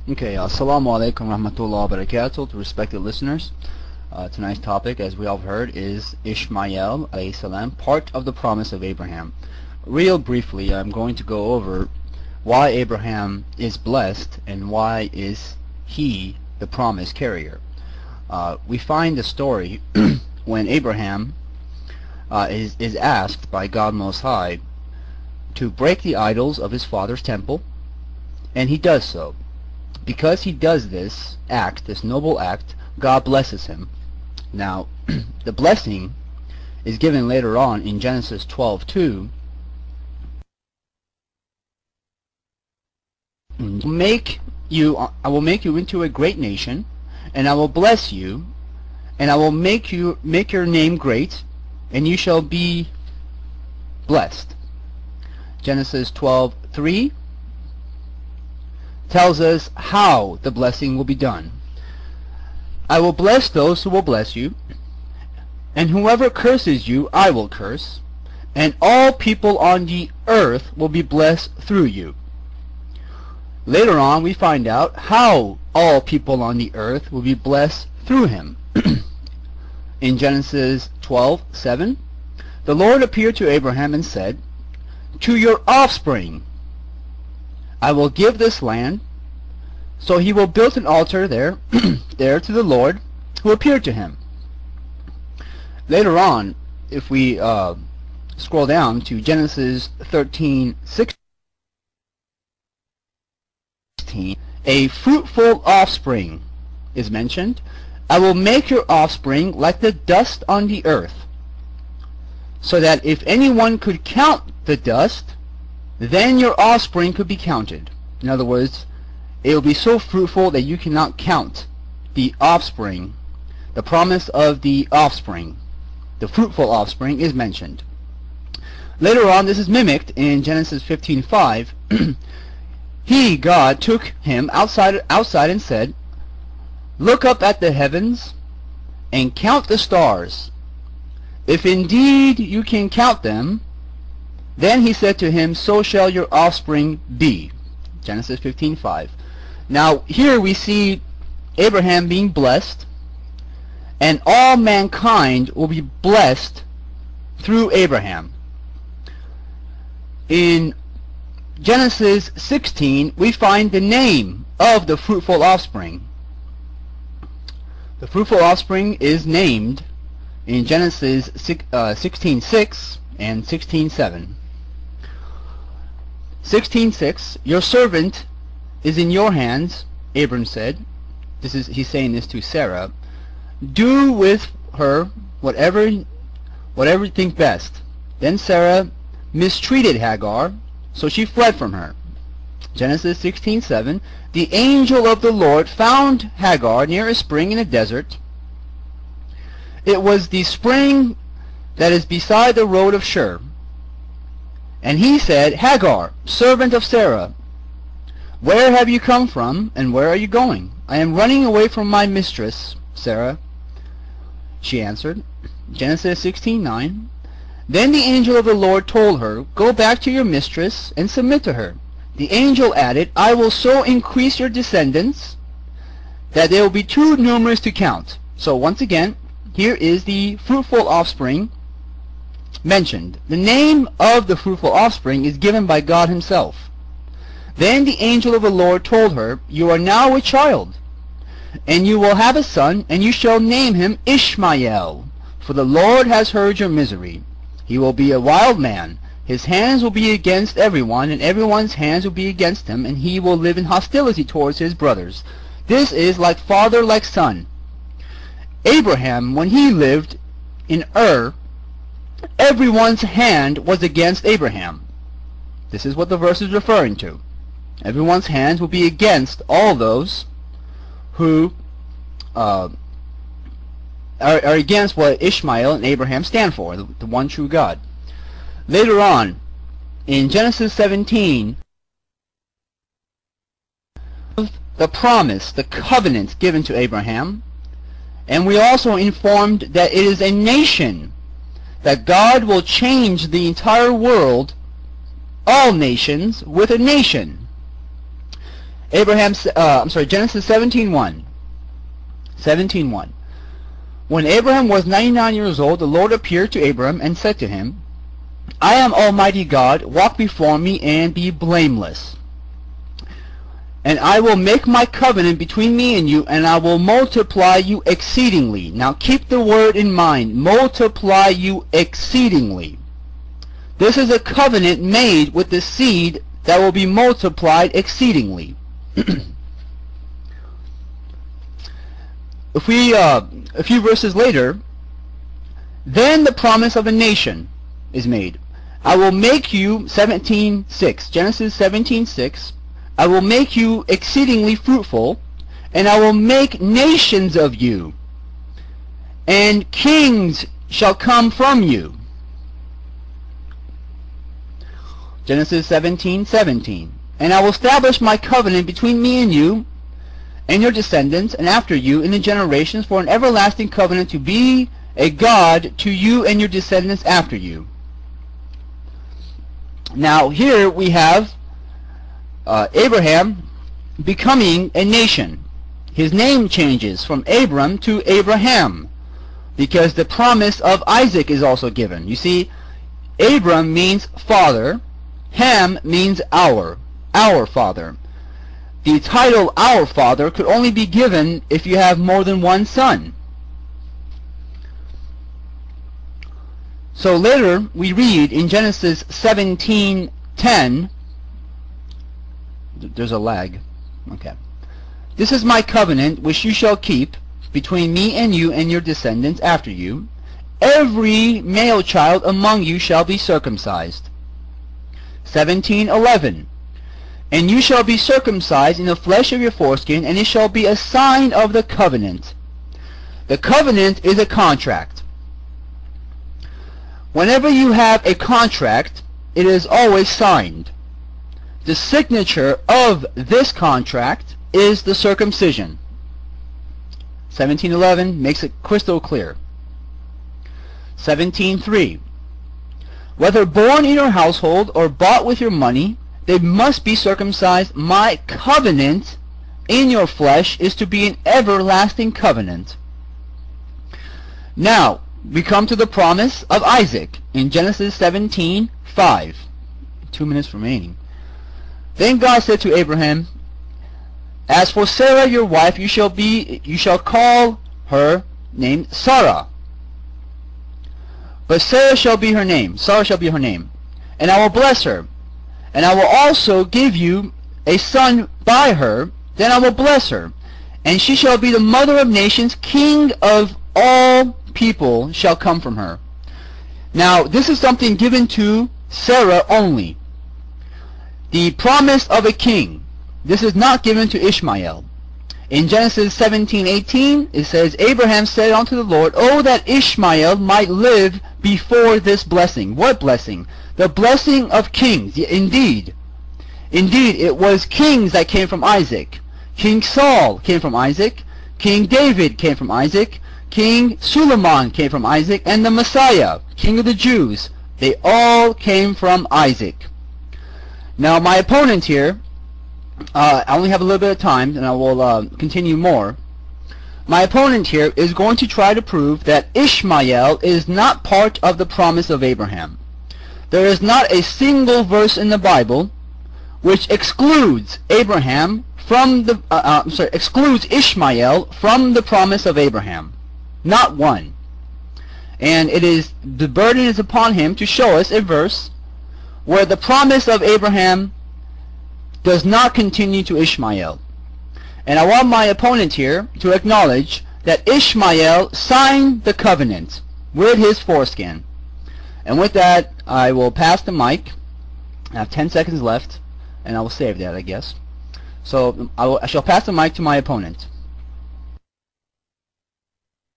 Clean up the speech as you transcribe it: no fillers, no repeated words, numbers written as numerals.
Okay, assalamu alaikum rahmatullah wa barakatuh to respected listeners. Tonight's topic, as we all heard, is Ishmael alayhi salam, part of the promise of Abraham. Real briefly, I'm going to go over why Abraham is blessed and why is he the promise carrier. We find the story when Abraham is asked by God Most High to break the idols of his father's temple, and he does so. Because he does this act, this noble act, God blesses him. Now, the blessing is given later on in Genesis 12:2. I will make you into a great nation, and I will bless you, and I will make your name great, and you shall be blessed. Genesis 12:3 tells us how the blessing will be done. I will bless those who will bless you, and whoever curses you I will curse, and all people on the earth will be blessed through you. Later on we find out how all people on the earth will be blessed through him. In Genesis 12:7, the Lord appeared to Abraham and said, "To your offspring I will give this land." So he will build an altar there, there to the Lord who appeared to him. Later on, if we scroll down to Genesis 13:16, a fruitful offspring is mentioned. I will make your offspring like the dust on the earth, so that if anyone could count the dust, then your offspring could be counted. In other words, it will be so fruitful that you cannot count the offspring. The promise of the offspring, the fruitful offspring, is mentioned. Later on, this is mimicked in Genesis 15:5. He, God, took him outside and said, "Look up at the heavens and count the stars. If indeed you can count them." Then he said to him, "So shall your offspring be." Genesis 15:5. Now here we see Abraham being blessed, and all mankind will be blessed through Abraham. In Genesis 16 we find the name of the fruitful offspring. The fruitful offspring is named in Genesis 16:6 and 16:7. 16:6, your servant is in your hands, Abram said. He's saying this to Sarah. Do with her whatever you think best. Then Sarah mistreated Hagar, so she fled from her. Genesis 16:7, the angel of the Lord found Hagar near a spring in a desert. It was the spring that is beside the road of Shur. And he said, Hagar, servant of Sarah, where have you come from, and where are you going? I am running away from my mistress, Sarah. She answered. Genesis 16:9. Then the angel of the Lord told her, go back to your mistress and submit to her. The angel added, I will so increase your descendants that they will be too numerous to count. So once again, here is the fruitful offspring mentioned. The name of the fruitful offspring is given by God himself. Then the angel of the Lord told her, you are now a child, and you will have a son, and you shall name him Ishmael, for the Lord has heard your misery. He will be a wild man. His hands will be against everyone, and everyone's hands will be against him, and he will live in hostility towards his brothers. This is like father, like son. Abraham, when he lived in Ur, everyone's hand was against Abraham. This is what the verse is referring to. Everyone's hands will be against all those who are against what Ishmael and Abraham stand for, the one true God. Later on, in Genesis 17, the promise, the covenant given to Abraham, and we also informed that it is a nation, that God will change the entire world, all nations, with a nation. Genesis 17:1. 17:1. When Abraham was 99 years old, the Lord appeared to Abraham and said to him, I am Almighty God, walk before me and be blameless. And I will make my covenant between me and you, and I will multiply you exceedingly. Now keep the word in mind, multiply you exceedingly. This is a covenant made with the seed that will be multiplied exceedingly. If we, a few verses later, then the promise of a nation is made. I will make you, 17:6, Genesis 17:6, I will make you exceedingly fruitful, and I will make nations of you, and kings shall come from you. Genesis 17:17, and I will establish my covenant between me and you, and your descendants, and after you, in the generations, for an everlasting covenant to be a God to you and your descendants after you. Now here we have Abraham becoming a nation. His name changes from Abram to Abraham, because the promise of Isaac is also given. You see, Abram means father, Ham means our father. The title our father could only be given if you have more than one son. So later we read in Genesis 17:10, there's a lag. Okay. This is my covenant which you shall keep between me and you and your descendants after you. Every male child among you shall be circumcised. 17:11. And you shall be circumcised in the flesh of your foreskin, and it shall be a sign of the covenant. The covenant is a contract. Whenever you have a contract, it is always signed. The signature of this contract is the circumcision. 17:11 makes it crystal clear. 17:3. Whether born in your household or bought with your money, they must be circumcised. My covenant in your flesh is to be an everlasting covenant. Now, we come to the promise of Isaac in Genesis 17:5. 2 minutes remaining. Then God said to Abraham, as for Sarah your wife, you shall call her name Sarah. But Sarah shall be her name. Sarah shall be her name. And I will bless her. And I will also give you a son by her. Then I will bless her. And she shall be the mother of nations. King of all people shall come from her. Now, this is something given to Sarah only. The promise of a king. This is not given to Ishmael. In Genesis 17:18, it says, Abraham said unto the Lord, oh, that Ishmael might live before this blessing. What blessing? The blessing of kings. Indeed, it was kings that came from Isaac. King Saul came from Isaac. King David came from Isaac. King Suleiman came from Isaac. And the Messiah, King of the Jews, they all came from Isaac. Now my opponent here, I only have a little bit of time and I will continue more. My opponent here is going to try to prove that Ishmael is not part of the promise of Abraham. There is not a single verse in the Bible which excludes Abraham from the excludes Ishmael from the promise of Abraham. Not one. And the burden is upon him to show us a verse where the promise of Abraham does not continue to Ishmael. And I want my opponent here to acknowledge that Ishmael signed the covenant with his foreskin. And with that, I will pass the mic. I have 10 seconds left, and I will save that, I guess. So I shall pass the mic to my opponent.